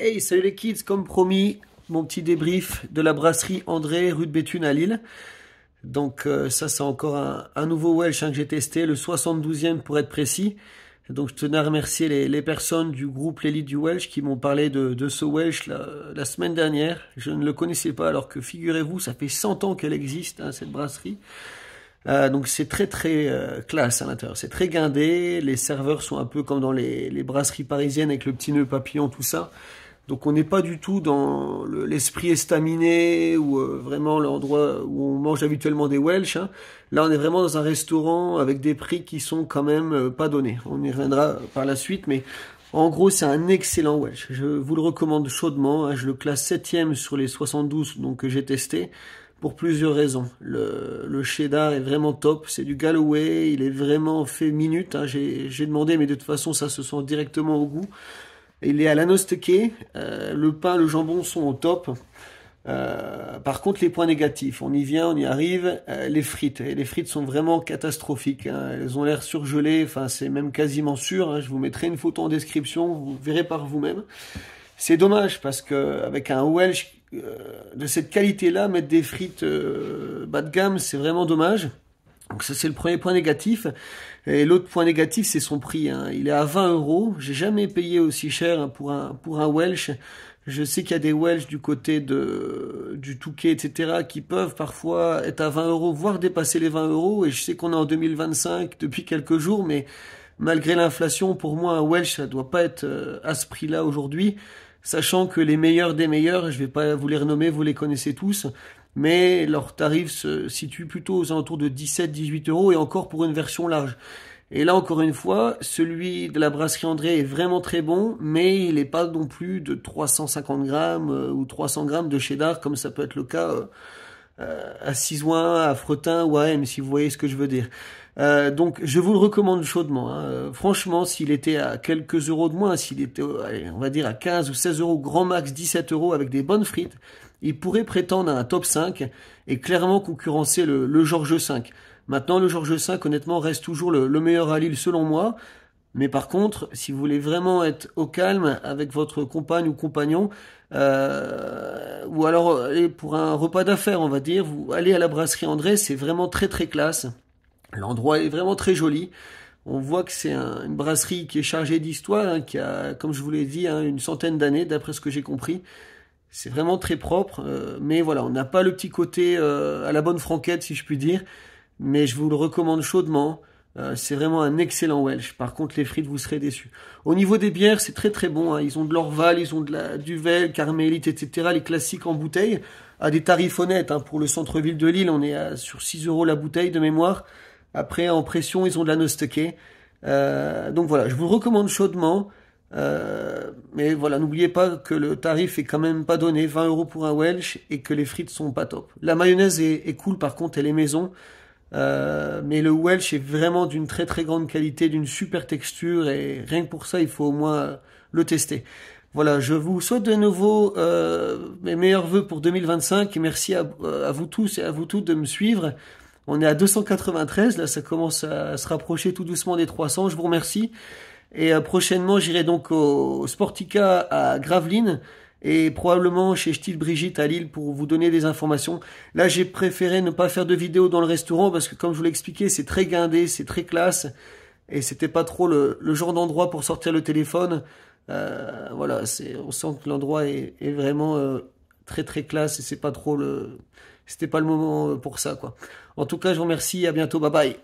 Hey, salut les kids, comme promis, mon petit débrief de la brasserie André, rue de Béthune à Lille. Donc ça c'est encore un nouveau Welsh que j'ai testé, le 72e pour être précis. Donc je tenais à remercier les personnes du groupe L'Élite du Welsh qui m'ont parlé de ce Welsh la semaine dernière. Je ne le connaissais pas alors que figurez-vous, ça fait 100 ans qu'elle existe, hein, cette brasserie. Donc c'est très classe à l'intérieur, c'est très guindé, les serveurs sont un peu comme dans les brasseries parisiennes avec le petit nœud papillon, tout ça. Donc on n'est pas du tout dans l'esprit estaminet ou vraiment l'endroit où on mange habituellement des Welsh, hein. Là on est vraiment dans un restaurant avec des prix qui sont quand même pas donnés. On y reviendra par la suite, mais en gros c'est un excellent Welsh. Je vous le recommande chaudement, hein. Je le classe 7e sur les 72 donc, que j'ai testé pour plusieurs raisons. Le cheddar est vraiment top, c'est du Galloway, il est vraiment fait minute, hein. J'ai demandé mais de toute façon ça se sent directement au goût. Il est à l'anosteke, le pain, le jambon sont au top. Par contre, les points négatifs, on y vient, on y arrive, les frites. Et les frites sont vraiment catastrophiques, hein. Elles ont l'air surgelées, enfin c'est même quasiment sûr, hein. Je vous mettrai une photo en description, vous verrez par vous-même. C'est dommage parce que avec un Welsh de cette qualité-là, mettre des frites bas de gamme, c'est vraiment dommage. Donc ça c'est le premier point négatif. Et l'autre point négatif c'est son prix, hein. Il est à 20 euros. J'ai jamais payé aussi cher, hein, pour un Welsh. Je sais qu'il y a des Welsh du côté du Touquet, etc. qui peuvent parfois être à 20 euros, voire dépasser les 20 euros. Et je sais qu'on est en 2025 depuis quelques jours, mais malgré l'inflation, pour moi un Welsh ça doit pas être à ce prix-là aujourd'hui. Sachant que les meilleurs des meilleurs, je vais pas vous les renommer, vous les connaissez tous, mais leur tarif se situe plutôt aux alentours de 17-18 euros et encore pour une version large. Et là encore une fois, celui de la brasserie André est vraiment très bon, mais il n'est pas non plus de 350 grammes ou 300 grammes de cheddar comme ça peut être le cas à Cisoin, à Fretin ou à M, si vous voyez ce que je veux dire. Donc je vous le recommande chaudement, hein. Franchement, s'il était à quelques euros de moins, s'il était, allez, on va dire à 15 ou 16 euros, grand max 17 euros avec des bonnes frites, il pourrait prétendre à un top 5 et clairement concurrencer le Georges V. Maintenant, le Georges V, honnêtement, reste toujours le meilleur à Lille selon moi. Mais par contre, si vous voulez vraiment être au calme avec votre compagne ou compagnon, ou alors aller pour un repas d'affaires, on va dire, vous allez à la brasserie André, c'est vraiment très classe. L'endroit est vraiment très joli. On voit que c'est une brasserie qui est chargée d'histoire, hein, qui a, comme je vous l'ai dit, hein, une centaine d'années, d'après ce que j'ai compris. C'est vraiment très propre, mais voilà, on n'a pas le petit côté à la bonne franquette, si je puis dire. Mais je vous le recommande chaudement. C'est vraiment un excellent Welsh. Par contre, les frites, vous serez déçus. Au niveau des bières, c'est très bon, hein. Ils ont de l'Orval, ils ont de la Duvel, Carmélite, etc. Les classiques en bouteille, à des tarifs honnêtes, hein. Pour le centre-ville de Lille, on est sur 6 euros la bouteille de mémoire. Après, en pression, ils ont de la Nosteke. Donc voilà, je vous le recommande chaudement. Mais voilà, n'oubliez pas que le tarif est quand même pas donné, 20 euros pour un Welsh, et que les frites sont pas top. La mayonnaise est cool, par contre, elle est maison. Mais le Welsh est vraiment d'une très grande qualité, d'une super texture, et rien que pour ça, il faut au moins le tester. Voilà, je vous souhaite de nouveau mes meilleurs vœux pour 2025, et merci à vous tous et à vous toutes de me suivre. On est à 293, là ça commence à se rapprocher tout doucement des 300, je vous remercie. Et prochainement j'irai donc au Sportica à Gravelines et probablement chez Style Brigitte à Lille pour vous donner des informations. Là j'ai préféré ne pas faire de vidéo dans le restaurant parce que comme je vous l'ai expliqué c'est très guindé, c'est très classe et c'était pas trop le genre d'endroit pour sortir le téléphone. Voilà, on sent que l'endroit est vraiment très classe et c'était pas le moment pour ça quoi. En tout cas, je vous remercie, à bientôt, bye bye.